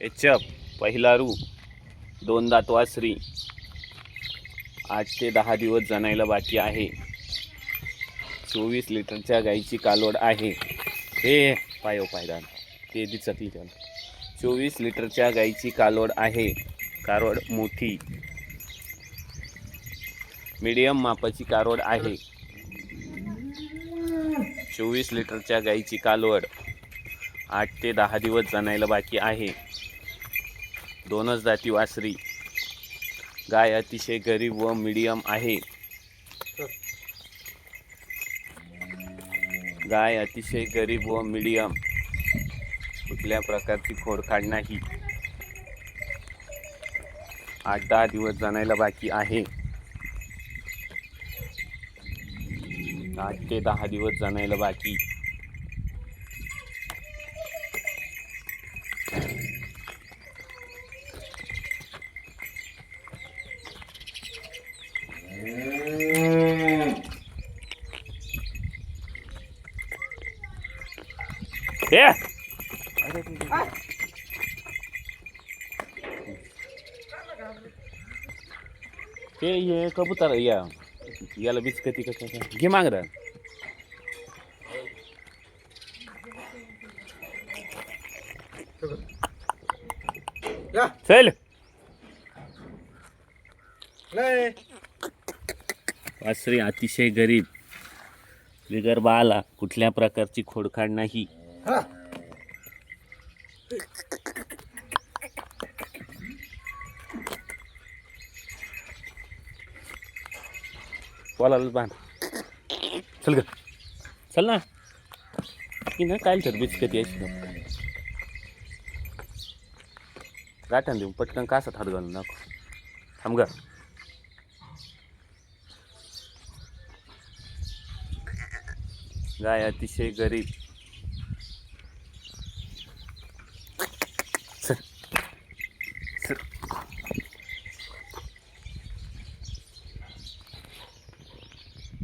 एचप पहिला रू, 2 दात वासरी, 8 ते 10 दिवस जनायला बाकी आहे. 24 लिटरच्या गाईची कालवड आहे. हे पायदान ते दिसतली त्याला. 24 लिटरच्या गाईची कालवड आहे. कालवड मोठी मीडियम मापाची कालवड आहे. 24 लिटरच्या गाईची कालवड, 8 ते 10 दिवस जनायला बाकी आहे. 2च दाती वासरी. गाय अतिशय गरीब व मीडियम आहे. गाय अतिशय गरीब व मीडियम, कुठल्या प्रकारची खोडखाड नाही. 8-10 दिवस जनायला बाकी आहे. 8 ते 10 दिवस जनायला बाकी. ये कबूतर याला बिस्कती कसं घे माग रा. चल वासरी अतिशय गरीब, बिगर बाला, कुठल्या प्रकारची खोडखाड नाही. बोलायला बांध. चल ग चल ना की ना काय तर बिस्कट यायची गाठण देऊ पटकन कासात हात घालून दाखव. थांब ग. गाय अतिशय गरीब,